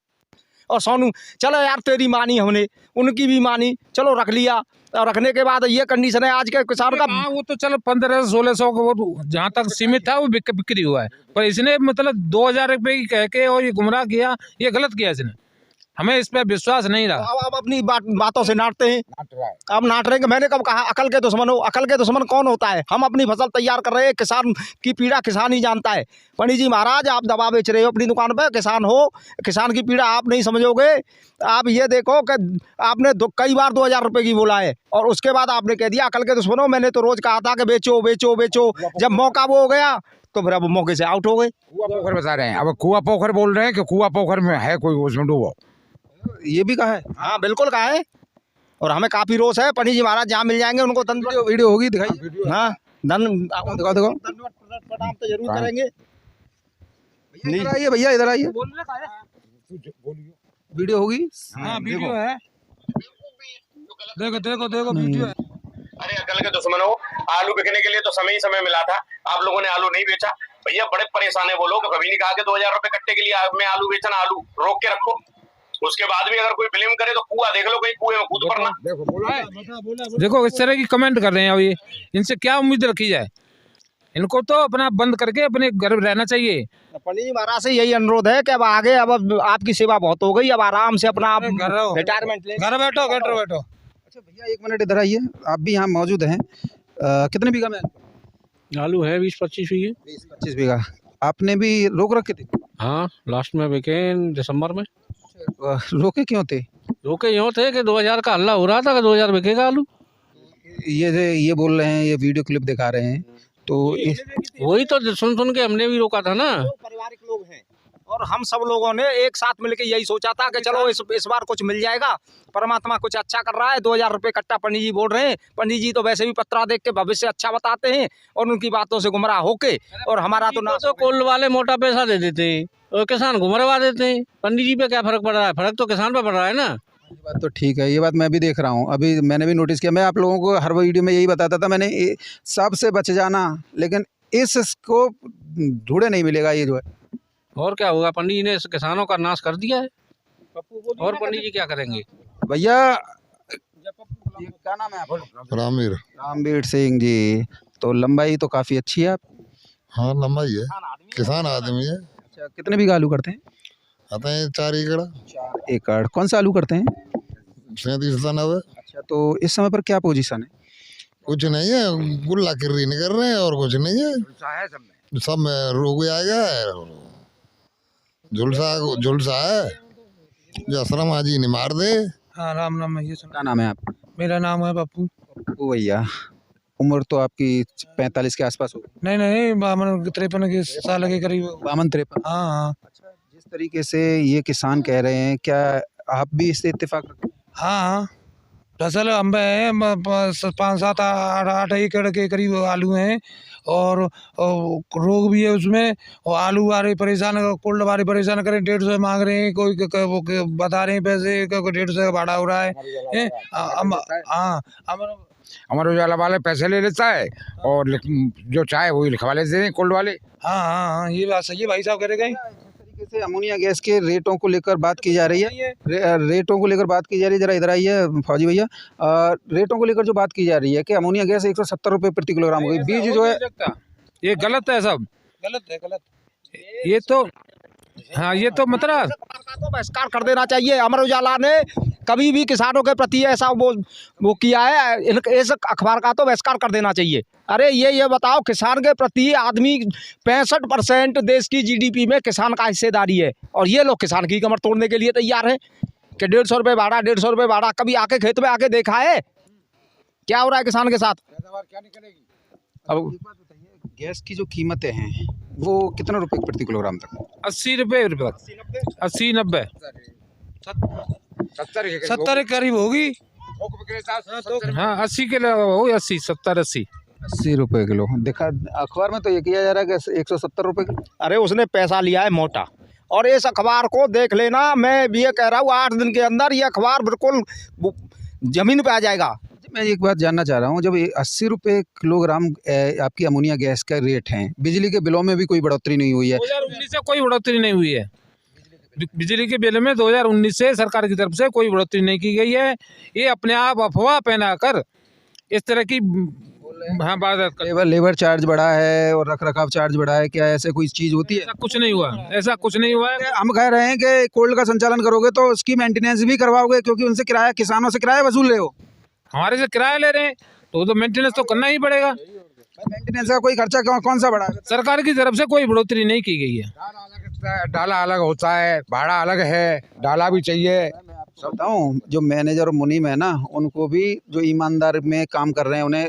E: और सोनू चलो यार, तेरी मानी हमने, उनकी भी मानी, चलो रख लिया। और रखने के बाद ये कंडीशन है आज के किसान का।
C: वो तो चलो 1500-1600 को जहाँ तक सीमित था वो बिक्री हुआ है, पर इसने मतलब 2000 रुपये की कह के और ये गुमराह किया, ये गलत किया इसने। हमें इस पर विश्वास नहीं रहा।
E: अब अपनी बातों से नाटते हैं, अब नाट रहे हैं। मैंने कब कहा अकल के दुश्मन हो? अकल के दुश्मन कौन होता है? हम अपनी फसल तैयार कर रहे हैं, किसान की पीड़ा किसान ही जानता है। पंडित जी महाराज, आप दवा बेच रहे हो अपनी दुकान पे, किसान हो, किसान की पीड़ा आप नहीं समझोगे। आप ये देखो कि आपने कई बार 2000 रुपये की बोला है और उसके बाद आपने कह दिया अकल के दुश्मन हो। मैंने तो रोज कहा था कि बेचो बेचो बेचो, जब मौका वो हो गया तो फिर अब मौके से आउट हो गए।
B: कुआ पोखर बता रहे हैं, अब कुआ पोखर बोल रहे हैं कि कुआ पोखर में है कोई, उसमें डूबो।
A: ये भी कहा है?
E: हाँ बिल्कुल कहा है, और हमें काफी रोष है। पंडित जी महाराज जहाँ मिल जाएंगे उनको
A: वीडियो होगी, दिखाई।
E: हाँ
A: दिखाओ।
E: प्रणाम तो जरूर करेंगे।
A: इधर आइए भैया, इधर आइए, वीडियो होगी।
C: हाँ वीडियो है, देखो देखो देखो वीडियो है।
D: अरे अकल के दुश्मन हो, आलू बिकने के लिए तो समय ही समय मिला था, आप लोगों ने आलू नहीं बेचा। भैया बड़े परेशान है वो लोग, कभी नहीं कहा कि 2000 रुपये कट्टे के लिए मैं आलू बेचना। आलू रोक के रखो, उसके बाद भी अगर कोई ब्लेम करे तो कुआ देख लो, कहीं कुएं में कूद पड़ना।
C: देखो इस तरह की कमेंट कर रहे हैं, अब ये इनसे क्या उम्मीद रखी जाए? इनको तो अपना बंद करके अपने घर में रहना चाहिए।
E: पंडित जी महाराज से यही अनुरोध है कि अब आगे, अब आपकी सेवा बहुत हो गई, अब आराम से अपना रिटायरमेंट ले,
C: घर बैठो बैठो बैठो।
A: अच्छा भैया एक मिनट इधर आइए, आप भी यहाँ मौजूद हैं। कितने बीघा में
F: आलू है? 20-25 बीघे।
A: 20-25 बीघा। आपने भी रोक रखे थे?
F: हाँ, लास्ट में बिके दिसंबर में।
A: रोके क्यों थे?
F: रोके यूँ थे कि 2000 का हल्ला हो रहा था कि 2000 बिकेगा आलू।
A: ये बोल रहे हैं, ये वीडियो क्लिप दिखा रहे हैं, तो
F: वही तो सुन के हमने भी रोका था ना।
E: पारिवारिक लोग हैं और हम सब लोगों ने एक साथ मिलकर यही सोचा था कि चलो इस बार कुछ मिल जाएगा, परमात्मा कुछ अच्छा कर रहा है। 2000 रुपये कट्टा पंडित जी बोल रहे हैं। पंडित जी तो वैसे भी पत्रा देख के भविष्य अच्छा बताते हैं और उनकी बातों से गुमराह होके, और हमारा तो
F: कोल वाले मोटा पैसा दे देते हैं और किसान गुमरवा देते हैं। पंडित जी पे क्या फर्क पड़ रहा है? फर्क तो किसान पे पड़ रहा है ना।
A: ये बात तो ठीक है, ये बात मैं भी देख रहा हूँ, अभी मैंने भी नोटिस किया। मैं आप लोगों को हर वीडियो में यही बताता था, मैंने सबसे बच जाना, लेकिन इसको ढूंढे नहीं मिलेगा ये जो है।
F: और क्या होगा? पंडित जी ने किसानों का नाश कर दिया है, और पंडित जी क्या करेंगे?
A: भैया क्या नाम है आपका? रामवीर सिंह जी। तो लंबाई तो काफ़ी अच्छी है आप।
G: हाँ लंबाई है, किसान आदमी है।
A: अच्छा कितने बीघा आलू करते हैं?
G: आते हैं 4 एकड़।
A: 4 एकड़। कौन सा आलू करते हैं?
G: 37-97।
A: अच्छा तो इस समय पर क्या पोजीशन है?
G: कुछ नहीं है, गुल्ला किर्री नहीं कर रहे हैं और कुछ नहीं है, सब में रोग आ गया है, झुलसा है, जो असलम हाजी ने मार दे।
C: हाँ राम नाम है। ये
A: क्या नाम है आपका?
C: मेरा नाम है पप्पू।
A: पप्पू भैया। उम्र तो आपकी 45 के आसपास होगी?
C: नहीं 52-53 के साल के करीब।
A: 52-53।
C: हाँ हाँ।
A: अच्छा जिस तरीके से ये किसान कह रहे हैं, क्या आप भी इससे इत्तेफाक रखते हैं?
C: हाँ हाँ। फसल हम है 5-7-8 एकड़ के करीब आलू हैं और रोग भी है उसमें। और आलू वाले परेशान, कुल्ड वाले परेशान करें, 150 मांग रहे हैं, कोई वो बता रहे हैं पैसे 150 का भाड़ा हो रहा है। हाँ,
B: अमर उजाला वाले पैसे ले लेता है और जो चाहे वही लिखवा लेते हैं कोल्ड वाले।
C: हाँ, ये बात सही है भाई साहब कह रहे हैं।
A: तरीके से अमोनिया गैस के रेटों को लेकर बात की जा रही है। रेटों को लेकर बात की जा रही है, जरा इधर आइए फौजी भैया। रेटों को लेकर जो बात की जा रही है कि अमोनिया गैस 170 रुपये प्रति किलोग्राम हो गई, बीज जो है
C: ये गलत है, सब गलत है। ये तो हाँ, ये तो मतलब
E: तो बहिष्कार कर देना चाहिए। अमर उजाला ने कभी भी किसानों के प्रति ऐसा वो किया है, इस अखबार का तो बहिष्कार कर देना चाहिए। अरे ये बताओ, किसान के प्रति आदमी 65% देश की जीडीपी में किसान का हिस्सेदारी है, और ये लोग किसान की कमर तोड़ने के लिए तैयार हैं कि 150 रुपये भाड़ा, 150 रुपये भाड़ा। कभी आके खेत में आके देखा है क्या हो रहा है किसान के साथ?
B: क्या निकलेगी?
A: अब गैस की जो कीमतें हैं वो कितना रुपए प्रति किलोग्राम तक?
C: 80 रुपये 80-90 70 के करीब होगी। हाँ, 80 के होगी, 80 70-80
A: 80 रुपये किलो। देखा अखबार में तो ये किया जा रहा है कि 170 रुपये किलो।
E: अरे उसने पैसा लिया है मोटा, और इस अखबार को देख लेना। मैं ये कह रहा हूँ 8 दिन के अंदर ये अखबार बिल्कुल जमीन पे आ जाएगा।
A: मैं एक बात जानना चाह रहा हूँ, जब 80 रुपये किलोग्राम आपकी अमोनिया गैस का रेट है, बिजली के बिलों में भी कोई बढ़ोतरी नहीं हुई है?
C: 2019 से कोई बढ़ोतरी नहीं हुई है। बिजली के बिल में 2019 से सरकार की तरफ से कोई बढ़ोतरी नहीं की गई है। ये अपने आप अफवाह पहना कर इस तरह की
A: लेबर चार्ज बढ़ा है और रख रखाव चार्ज बढ़ा है, क्या ऐसे कोई चीज़ होती है?
C: ऐसा कुछ नहीं हुआ, ऐसा कुछ नहीं हुआ है।
A: हम कह रहे हैं कि कोल्ड का संचालन करोगे तो उसकी मेंटेनेंस भी करवाओगे, क्योंकि उनसे किराया, किसानों से किराया वसूल रहे हो।
C: हमारे से किराया ले रहे हैं तो मेंटेनेंस तो करना ही पड़ेगा।
A: मेंटेनेंस का कोई खर्चा कौन सा बढ़ा है?
C: सरकार की तरफ से कोई बढ़ोतरी नहीं की गई है।
B: डाला अलग होता है, भाड़ा अलग है, डाला भी चाहिए।
A: बताऊँ, जो मैनेजर और मुनीम है ना, उनको भी जो ईमानदार में काम कर रहे हैं, उन्हें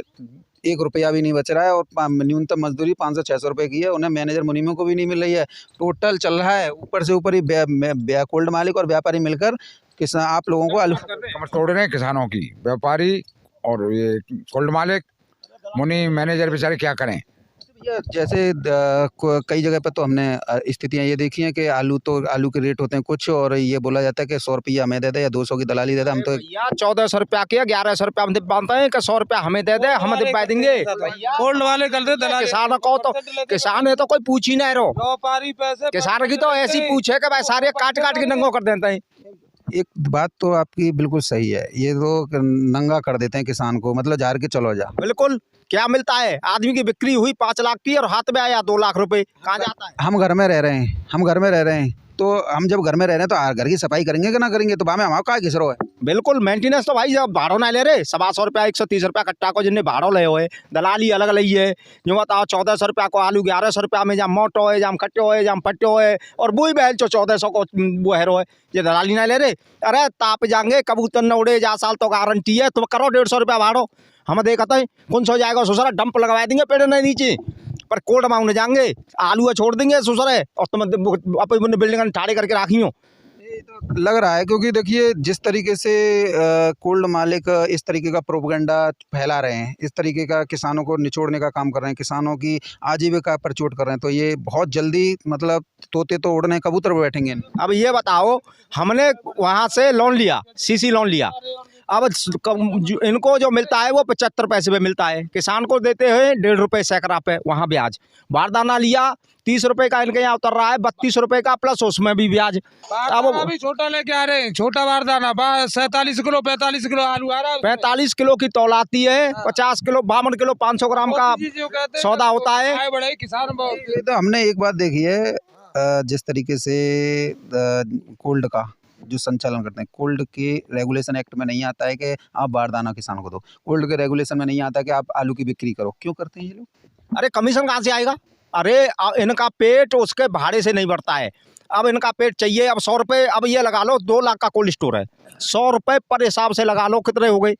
A: 1 रुपया भी नहीं बच रहा है, और न्यूनतम मजदूरी 500-600 रुपये की है, उन्हें मैनेजर मुनीमों को भी नहीं मिल रही है। टोटल चल रहा है ऊपर से ऊपर ही कोल्ड मालिक और व्यापारी मिलकर किसान आप लोगों को
B: कमर तोड़ रहे हैं किसानों की, व्यापारी और ये कोल्ड मालिक, मुनीम, मैनेजर बेचारे क्या करें।
A: जैसे कई जगह पर तो हमने स्थितियाँ ये देखी हैं कि आलू के रेट होते हैं कुछ, और ये बोला जाता है कि 100 रुपया हमें दे दे या 200 की दलाली दे दे। हम तो
E: 1400 रुपया के 1100 रुपया हम बांधते हैं कि 100 रुपया हमें दे दे, हम दिलवा देंगे।
C: कोल्ड वाले कर दे दलाली।
E: किसान को तो किसान है तो कोई पूछ ही नहीं रहो,
C: व्यापारी पैसे
E: किसान की तो ऐसी पूछे कि भाई सारे काट के नंगो कर देते हैं।
A: एक बात तो आपकी बिल्कुल सही है, ये तो नंगा कर देते हैं किसान को, मतलब झाड़ के चलो जा।
E: बिल्कुल, क्या मिलता है? आदमी की बिक्री हुई 5 लाख की और हाथ में आया 2 लाख रुपए, कहाँ जाता है?
A: हम घर में रह रहे हैं, तो हम जब घर में रह रहे हैं तो घर की सफाई करेंगे कि ना करेंगे? तो हमारा कहाँ घिस रहा है?
E: बिल्कुल, मेंटेनेंस तो भाई जब भाड़ो ना ले रहे, 125 रुपया 130 रुपया कट्टा को जिन्हें भाड़ो ले हुए, दलाली अलग लई है। जो बताओ 1400 रुपया को आलू, 1100 रुपया में जाम मोटो है, जाम कट्टो है, जाम पट्टो है, और वो ही बहल 1400 को वो है रो है, ये दलाली ना ले रहे। अरे ताप जाएंगे, कबूतर न उड़े जा, साल तो गारंटी है, तुम करो 150 रुपया भाड़ो। हम देखते हैं कौन सो जाएगा सुसरा, डंप लगवा देंगे पेड़ नहीं नीचे, पर कोल्ड मांगने जाएंगे, आलू छोड़ देंगे सुसरे, और तुम अपनी बिल्डिंग ठाड़े करके राखी हो।
A: ये तो लग रहा है, क्योंकि देखिए जिस तरीके से कोल्ड मालिक इस तरीके का प्रोपेगेंडा फैला रहे हैं, इस तरीके का किसानों को निचोड़ने का काम कर रहे हैं, किसानों की आजीविका पर चोट कर रहे हैं, तो ये बहुत जल्दी मतलब तोते तो उड़ने, कबूतर पे बैठेंगे।
E: अब ये बताओ, हमने वहाँ से लोन लिया, सीसी लोन लिया, अब इनको जो मिलता है वो 75 पैसे पे मिलता है, किसान को देते हैं 1.5 रुपये सैकड़ा पे वहाँ ब्याज। बारदाना लिया 30 रुपये का, इनके यहाँ उतर रहा है 32 रुपये का, प्लस उसमें भी ब्याज।
C: अब अभी छोटा लेके आ रहे हैं, छोटा बारदाना 47 किलो 45 किलो आलू आ रहा है,
E: 45 किलो की तौल आती है, 50 किलो 52 किलो 500 ग्राम का सौदा होता है।
C: बड़े किसान
A: तो हमने एक बात देखी है, जिस तरीके से कोल्ड का जो संचालन करते हैं, कोल्ड के रेगुलेशन एक्ट में नहीं आता है कि आप बारदाना किसानों को दो, कोल्ड के रेगुलेशन में नहीं आता कि आप आलू की बिक्री करो। क्यों करते हैं ये लोग?
E: अरे कमीशन कहाँ से आएगा? अरे इनका पेट उसके भाड़े से नहीं बढ़ता है, अब इनका पेट चाहिए। अब 100 रुपये, अब ये लगा लो 2 लाख का कोल्ड स्टोर है, 100 रुपये पर हिसाब से लगा लो कितने हो गए।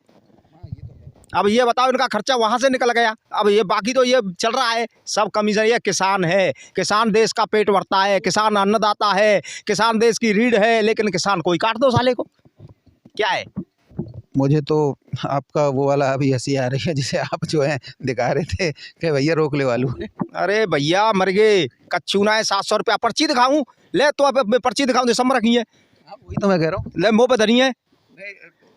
E: अब ये बताओ, इनका खर्चा वहाँ से निकल गया, अब ये बाकी तो ये चल रहा है सब कमीशन। ये किसान है, किसान देश का पेट भरता है, किसान अन्नदाता है, किसान देश की रीढ़ है, लेकिन किसान कोई काट दो साले को, क्या है?
A: मुझे तो आपका वो वाला अभी हंसी आ रही है जिसे आप जो है दिखा रहे थे कि भैया रोक ले आलू।
E: अरे भैया मर गए, कच्चू ना है 700 रुपया पर्ची दिखाऊं? ले तो अब पर्ची दिखाऊं दिसंबर रखी है,
A: वही तो मैं कह रहा हूँ।
E: ले मुँह पे धरी है।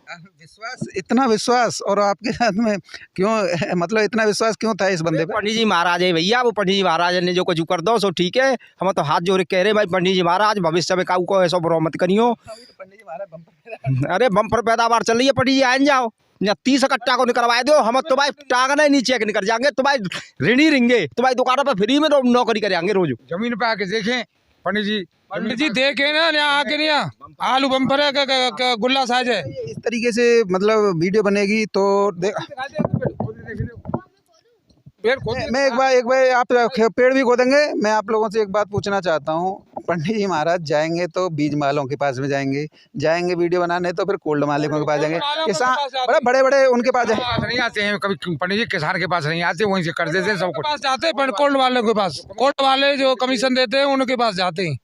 A: विश्वास, इतना विश्वास और आपके साथ में क्यों, मतलब इतना विश्वास क्यों था इस बंदे पे?
E: पंडित जी महाराज है भैया, वो पंडित जी महाराज ने जो कुछ कर दो सो ठीक है। हम तो हाथ जोड़ के कह रहे भाई पंडित जी महाराज भविष्य में काऊ को ऐसा बुरा मत करियो। अरे बम्पर पैदावार चल रही है, पंडित जी आए जाओ या 30 कट्टा को निकलवा दो। हम तो भाई टांगना नीचे निकल जाएंगे, तो भाई ऋणी रहेंगे, तो भाई दुकानों पर फ्री में नौकरी करेंगे रोज।
B: जमीन पे आके देखें पंडित जी
C: देखे ना यहाँ आके नहीं, आलू बम्पर है गुल्ला साइज है।
A: इस तरीके से मतलब वीडियो बनेगी तो मैं एक बार आप पेड़ भी खोदेंगे। मैं आप लोगों से एक बात पूछना चाहता हूँ, पंडित जी महाराज जाएंगे तो बीज मालों के पास में जाएंगे वीडियो बनाने, तो फिर कोल्ड मालिकों के पास जाएंगे, किसान बड़े उनके पास
B: नहीं आते हैं कभी। पंडित जी किसान के पास नहीं आते, वहीं से कर देते हैं सब कुछ।
C: पास जाते हैं कोल्ड वालों के पास, कोल्ड वाले जो कमीशन देते हैं उनके पास जाते हैं,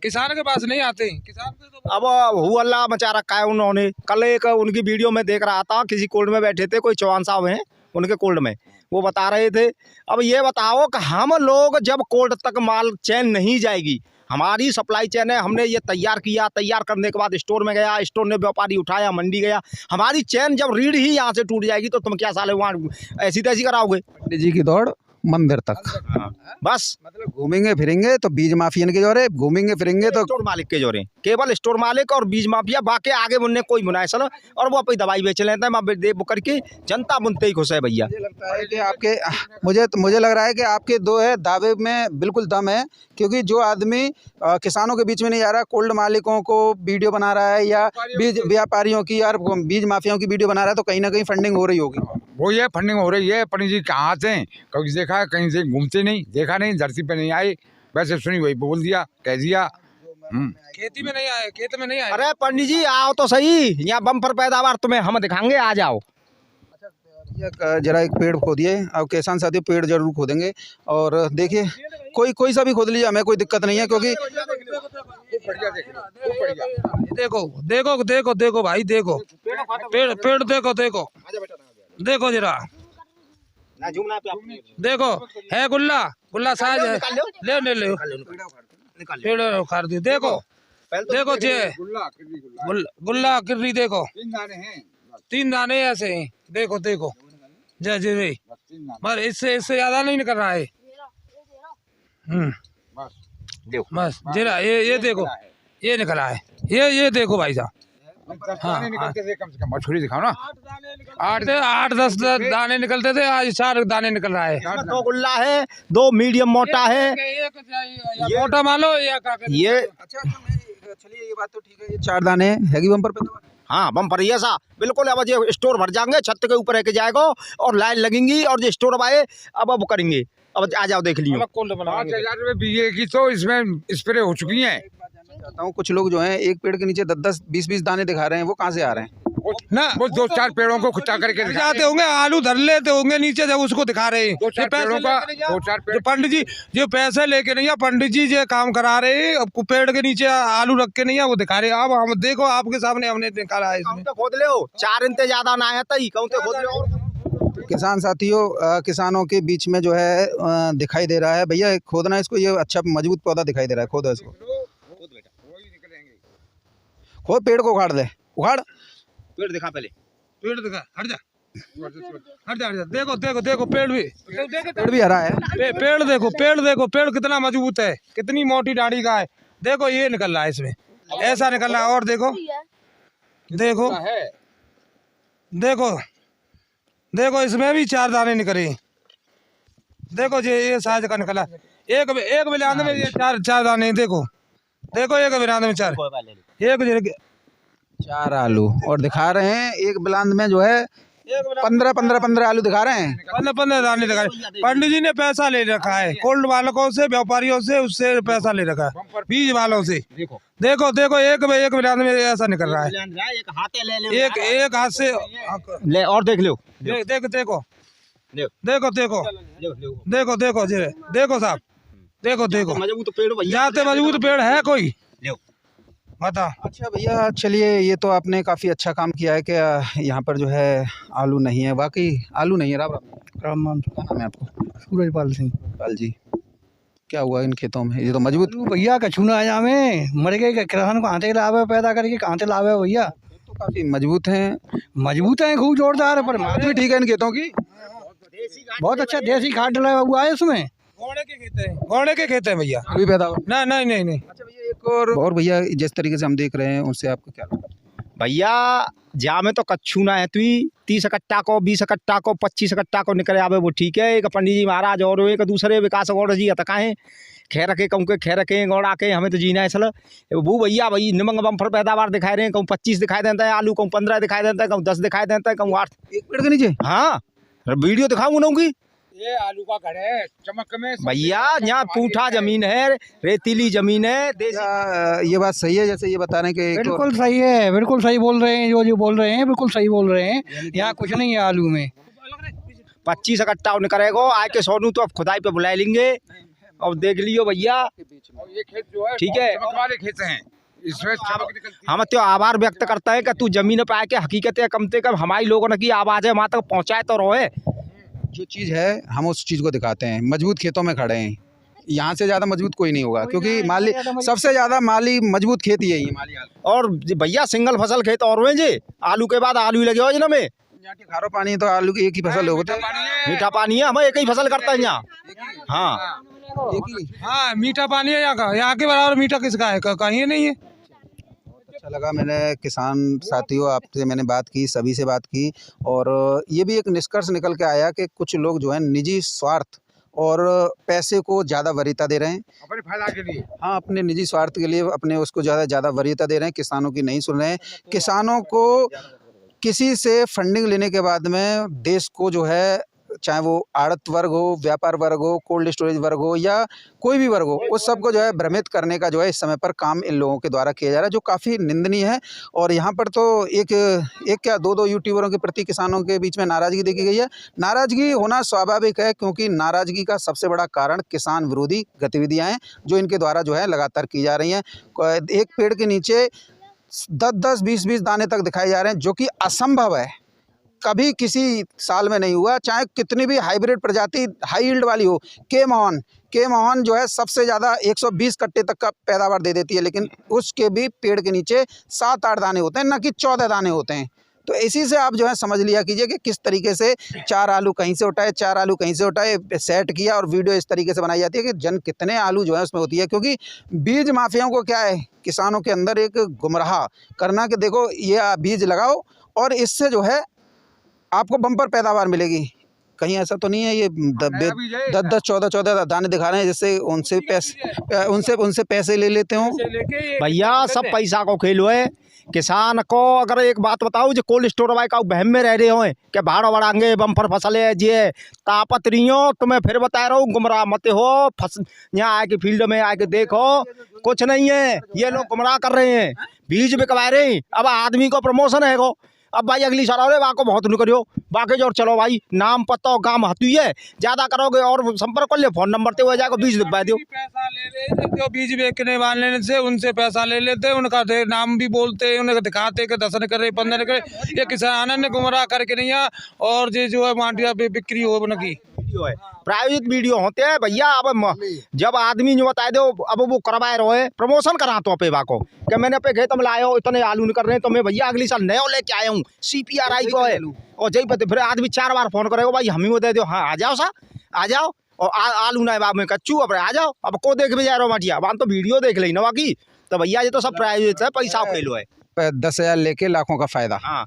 C: किसान के पास नहीं आते। किसान तो
E: अब हु अल्लाह मचा रखा है उन्होंने। कल एक उनकी वीडियो में देख रहा था, किसी कोल्ड में बैठे थे, कोई चौहान साहब हैं उनके कोल्ड में, वो बता रहे थे। अब ये बताओ कि हम लोग जब कोल्ड तक माल चैन नहीं जाएगी, हमारी सप्लाई चैन है, हमने ये तैयार किया, तैयार करने के बाद स्टोर में गया, स्टोर ने व्यापारी उठाया, मंडी गया, हमारी चैन जब रीढ़ ही यहाँ से टूट जाएगी तो तुम क्या साले वहाँ ऐसी तैसी कराओगे?
A: पंडित जी की दौड़ मंदिर तक,
E: बस
A: मतलब घूमेंगे फिरेंगे तो बीज माफियन के जोरे, घूमेंगे फिरेंगे तो
E: स्टोर मालिक के जोरे, केवल स्टोर मालिक और बीज माफिया, बाकी आगे उनने कोई बुनाए सर, और वो अपनी दवाई बेच लेते हैं दे करके, जनता बुनते ही खुश है भैया।
A: मुझे लगता है कि आपके मुझे लग रहा है कि आपके दो है दावे में बिल्कुल दम है, क्योंकि जो आदमी किसानों के बीच में नहीं आ रहा, कोल्ड मालिकों को वीडियो बना रहा है या बीज व्यापारियों की या बीज माफियाओं की वीडियो बना रहा है, तो कहीं ना कहीं फंडिंग हो रही होगी।
B: वो ये फंडिंग हो रही है। पंडित जी कहाँ से कभी देखा है, कहीं से घूमते नहीं, देखा नहीं, धरती पे नहीं आए, वैसे सुनी वही बोल दिया, कह दिया।
C: खेती में नहीं आए, खेत में नहीं आए।
E: अरे पंडित जी आओ तो सही, यहाँ बम्पर पैदावार तुम्हें हम दिखाएंगे, आ जाओ।
A: जरा एक पेड़ खोदिए, अब किसान साथियों पेड़ जरूर खोदेंगे, और देखिए कोई सा भी खोद लीजिए, हमें कोई दिक्कत नहीं है, क्योंकि
C: देखो भाई, देखो पेड़ देखो जरा, देखो है गुल्ला साइज है, ले पेड़ उखाड़ दियो, देखो जे गुल्ला किर्री, देखो 3 दाने ऐसे हैं, देखो जय भाई, पर इससे ज्यादा नहीं निकल रहा है। बस जरा ये देखो, ये निकला है, ये देखो भाई साहब। हाँ,
B: कम से कम मछली दिखाओ ना।
C: 8-10 दाने निकलते थे, आज 4 दाने निकल रहा है।
E: 2 गुल्ला है, 2 मीडियम मोटा है,
C: मोटा मालो या
E: ये
A: अच्छा चलिए ये बात तो ठीक है, ये 4 दाने हैगी बम्पर पे।
E: हाँ बम्पर ये सा बिल्कुल। अब ये स्टोर भर जाएंगे, छत के ऊपर लेके जाएगा और लाइन लगेंगी, और जो स्टोर आए अब करेंगे। अब आ जाओ देख लियो।
B: 5,000 रुपये बीघे की तो इसमें स्प्रे हो चुकी है।
A: चाहता हूँ कुछ लोग जो हैं एक पेड़ के नीचे 10-10, 20-20 दाने दिखा रहे हैं, वो कहाँ से आ रहे हैं?
B: ना वो 2-4 पेड़ों को खुचा करके
C: जाते होंगे, आलू धर लेते होंगे नीचे, जब उसको दिखा रहे हैं।
B: 2-4 पेड़ों का
C: पंडित जी जो पैसे लेके नहीं है, पंडित जी जो काम करा रहे हैं, पेड़ के नीचे आलू रख के नहीं है, वो दिखा रहे हैं। अब हम देखो आपके सामने हमने निकाला है, इसमें
E: खोद ले 4 इंच ज्यादा ना है, तई कहूं खोद ले।
A: किसान साथियों, किसानों के बीच में जो है दिखाई दे रहा है, भैया खोदना इसको, ये अच्छा मजबूत पौधा दिखाई दे रहा है, खोदो इसको, खोद, पेड़ को उखाड़ दे, उखाड़
E: पेड़ दिखा, पहले
C: पेड़ दिखा, हट जा, देखो पेड़
A: भी हरा है।
C: पेड़ देखो, पेड़ कितना मजबूत है, कितनी मोटी डाढ़ी का है, देखो ये निकल रहा है, इसमें ऐसा निकल रहा है, और देखो इसमें भी 4 दाने निकले, देखो ये साइज का निकला, एक बिलांद में ये 4 दाने, देखो एक बिलांद में 4, एक
A: 4 आलू, और दिखा रहे हैं एक बिलांद में जो है 15 आलू दिखा रहे हैं,
C: 15 दाने दिखा रहे हैं। पंडित जी ने पैसा ले रखा है कोल्ड वालों से, व्यापारियों से, उससे पैसा ले रखा है, बीज वालों से। देखो एक बिलांद में ऐसा निकल रहा है, एक हाथ से
E: ले, और देख लो,
C: देखो साहब, देखो
E: मजबूत पेड़ भैया,
C: जाते मजबूत पेड़ है कोई,
H: बता।
A: अच्छा भैया, चलिए ये तो आपने काफ़ी अच्छा काम किया है कि यहाँ पर जो है आलू नहीं है, वाकई आलू नहीं है। राम राम, क्या नाम है आपको?
H: सूरजपाल सिंह।
A: पाल जी, क्या हुआ इन खेतों में? ये तो मजबूत
H: आलू भैया कछु ना आया में मर गए किसान को कहाँ से लावे पैदा करके, कहाँ से लावे भैया।
A: तो काफ़ी मजबूत हैं,
H: मजबूत है, खूब जोरदार है, पर
A: बात भी ठीक है इन खेतों की।
H: बहुत अच्छा देसी खाद डला हुआ है उसमें।
C: घोड़े के खेत हैं, घोड़े के खेत हैं भैया।
A: अभी पैदा हुआ?
C: नहीं नहीं नहीं नहीं।
A: अच्छा भैया, एक और भैया जिस तरीके से हम देख रहे हैं उससे आपको क्या लगता है?
E: भैया जा में तो कच्छू ना है, तू 30 कट्टा को 20 कट्टा को 25 कट्टा को निकले आवे वो ठीक है। एक पंडित जी महाराज और एक दूसरे विकास गौड़ जी अतकाएँ खैर के कहूँ के खैर के गौड़ा के हमें तो जीना है सल वो भैया भाई निमंग बम्फर पैदावार दिखाई रहे हैं। कहूँ 25 दिखाई देता है आलू, कहूँ 15 दिखाई देता है, कहूँ 10 दिखाई देता है, कहूँ 8
A: एक पेड़ के नीचे।
E: हाँ वीडियो दिखाऊँ उनकी।
B: ये आलू का घर है, चमक में
E: भैया यहाँ पूठा जमीन है, रेतीली जमीन है।
A: क्या ये बात सही है जैसे ये बता रहे हैं कि एक और-
H: बिल्कुल सही है, बिल्कुल सही बोल रहे हैं, जो बोल रहे हैं बिल्कुल सही बोल रहे हैं। यहाँ कुछ नहीं है आलू में।
E: 25 कट्टा निकलेगा आए के सोनू तो अब खुदाई पे बुला लेंगे। अब देख लियो भैया,
B: ये खेत जो है
E: ठीक है।
B: चमक वाले खेत हैं, इसमें चमक निकलती है।
E: हम तो आभार व्यक्त करते हैं कि तू जमीन पे आके हकीकत है कम से कम हमारी लोगों ने की आवाज़ है वहाँ तक पहुँचाए तो रोए।
A: जो चीज़ है हम उस चीज़ को दिखाते हैं। मजबूत खेतों में खड़े हैं, यहाँ से ज़्यादा मजबूत कोई नहीं होगा, क्योंकि माली सबसे ज़्यादा माली मजबूत खेती यही है, माली आलू।
E: और भैया सिंगल फसल खेत और हुए जी, आलू के बाद आलू ही लगे हो में।
A: यहाँ के खारो पानी है तो आलू की एक ही फसल होते हैं।
E: मीठा पानी है, हम एक ही फसल करते हैं यहाँ। हाँ
A: एक ही।
C: हाँ मीठा पानी है यहाँ का, यहाँ के बराबर मीठा किसका है, कहीं नहीं है।
A: अच्छा लगा, मैंने किसान साथियों आपसे मैंने बात की, सभी से बात की, और ये भी एक निष्कर्ष निकल के आया कि कुछ लोग जो है निजी स्वार्थ और पैसे को ज़्यादा वरीयता दे रहे हैं।
B: अपने फायदा के लिए।
A: हाँ, अपने निजी स्वार्थ के लिए अपने उसको ज़्यादा वरीयता दे रहे हैं, किसानों की नहीं सुन रहे हैं। किसानों को किसी से फंडिंग लेने के बाद में देश को जो है, चाहे वो आड़त वर्ग हो, व्यापार वर्ग हो, कोल्ड स्टोरेज वर्ग हो या कोई भी वर्ग हो, उस सबको जो है भ्रमित करने का जो है इस समय पर काम इन लोगों के द्वारा किया जा रहा है, जो काफ़ी निंदनीय है। और यहाँ पर तो एक क्या दो यूट्यूबरों के प्रति किसानों के बीच में नाराज़गी देखी गई है। नाराज़गी होना स्वाभाविक है, क्योंकि नाराज़गी का सबसे बड़ा कारण किसान विरोधी गतिविधियाँ हैं जो इनके द्वारा जो है लगातार की जा रही हैं। एक पेड़ के नीचे 10-10, 20-20 दाने तक दिखाए जा रहे हैं, जो कि असंभव है, कभी किसी साल में नहीं हुआ। चाहे कितनी भी हाइब्रिड प्रजाति हाई यील्ड वाली हो, के मोहन जो है सबसे ज़्यादा 120 कट्टे तक का पैदावार दे देती है, लेकिन उसके भी पेड़ के नीचे 7-8 दाने होते हैं, ना कि 14 दाने होते हैं। तो इसी से आप जो है समझ लिया कीजिए कि किस तरीके से 4 आलू कहीं से उठाए, 4 आलू कहीं से उठाए, सेट किया, और वीडियो इस तरीके से बनाई जाती है कि जन कितने आलू जो है उसमें होती है। क्योंकि बीज माफियाओं को क्या है, किसानों के अंदर एक गुमराह करना कि देखो ये बीज लगाओ और इससे जो है आपको बम्पर पैदावार मिलेगी। कहीं ऐसा तो नहीं है ये 10-10, 14-14 दाने दिखा रहे हैं, जिससे उनसे पैसे ले लेते हो।
E: भैया सब पैसा को खेल है। किसान को अगर एक बात बताऊँ, जो कोल्ड स्टोर वाले का बहम में रह रहे हो कि भाड़ा बढ़ाएंगे, बम्पर फसल है जी, तापत नहीं हो। तो मैं फिर बता रहा हूँ, गुमराह मत हो। यहाँ आके फील्ड में आके देखो, कुछ नहीं है, ये लोग गुमराह कर रहे हैं, बीज बिकवा रहे हैं। अब आदमी को प्रमोशन है को, अब भाई अगली साल अरे वाह को बहुत नहीं करियो बाकी जो चलो भाई नाम पता हो काम हतुई है, ज़्यादा करोगे और संपर्क कर ले, फोन नंबर ते हो जाएगा, बीज दिखवा दो।
C: पैसा ले रहे जो बीज बेचने वाले से, उनसे पैसा ले लेते, उनका नाम भी बोलते, उन्हें दिखाते कि 10 करे 15 करे। ये किसान ने गुमराह करके नहीं है, और ये जो है मांडिया बिक्री हो उनकी
E: वीडियो है, प्रायोजित वीडियो होते हैं भैया। अब जब आदमी जो बताए दो, अब वो करवाए रहे प्रमोशन करा तो अपेवा को कि मैंने पे खेत में लाया हो, इतने आलू नहीं कर रहे हैं, तो मैं भैया अगली साल नया लेके आया हूँ, CPRI को है। और जही पे फिर आदमी 4 बार फोन करेगा, भाई हम ही वो दे दो, हाँ आ जाओ सा आ जाओ, और आलू ना बाब में कच्चू अब आ जाओ। अब को देख भी जा रहा हो मटिया, वहाँ तो वीडियो देख ली ना बाकी। तो भैया ये तो सब प्रायोजित है, पैसा खेलो है।
A: 10,000 लेके लाखों का फायदा।
E: हाँ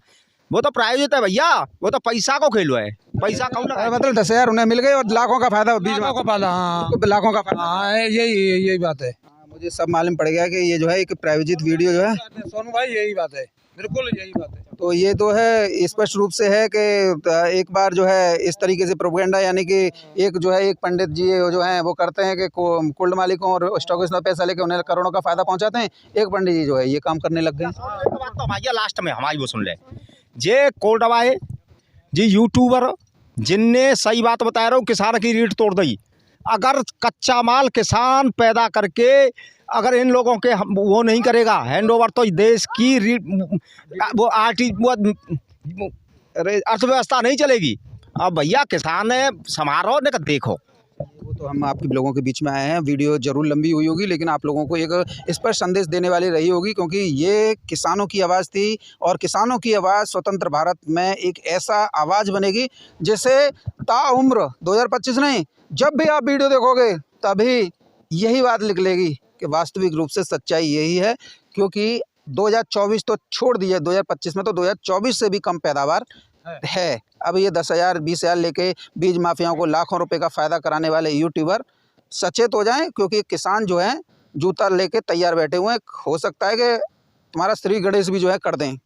E: वो तो प्रायोजित है भैया, वो तो पैसा को खेलो है, पैसा कौन
A: मतलब 10,000 उन्हें मिल गए और लाखों का फायदा, बीज
C: लाखों का फायदा। हाँ
A: लाखों का फायदा।
C: हाँ यही बात है।
A: मुझे सब मालूम पड़ गया कि ये जो है एक प्रायोजित वीडियो जो है,
C: सोनू भाई यही बात है, बिल्कुल यही बात है।
A: तो ये तो है स्पष्ट रूप से है कि एक बार जो है इस तरीके से प्रोपेगेंडा, यानी कि एक जो है एक पंडित जी जो है वो करते हैं कि कोल्ड मालिकों और स्टॉकिस्ट में पैसा लेके उन्हें करोड़ों का फायदा पहुंचाते हैं, एक पंडित जी जो है ये काम करने लग गए।
E: तो भैया लास्ट में हमारी वो सुन ले, जे कोल्ड दवाए जी यूट्यूबर जिनने सही बात बता रहा हूँ, किसान की रीढ़ तोड़ दी। अगर कच्चा माल किसान पैदा करके अगर इन लोगों के वो नहीं करेगा हैंड ओवर तो देश की वो अर्थव्यवस्था नहीं चलेगी। अब भैया किसान है, समारोह ने देखो।
A: वो तो हम आपके लोगों के बीच में आए हैं, वीडियो जरूर लंबी हुई होगी लेकिन आप लोगों को एक स्पष्ट संदेश देने वाली रही होगी, क्योंकि ये किसानों की आवाज़ थी और किसानों की आवाज़ स्वतंत्र भारत में एक ऐसा आवाज़ बनेगी जिसे ताउम्र 2025 नहीं, जब भी आप वीडियो देखोगे तभी यही बात निकलेगी कि वास्तविक रूप से सच्चाई यही है। क्योंकि 2024 तो छोड़ दिए, 2025 में तो 2024 से भी कम पैदावार है। अब ये 10,000 20,000 लेके बीज माफियाओं को लाखों रुपए का फ़ायदा कराने वाले यूट्यूबर सचेत हो जाएं, क्योंकि किसान जो हैं जूता लेके तैयार बैठे हुए हैं। हो सकता है कि तुम्हारा श्री गणेश भी जो है कर दें।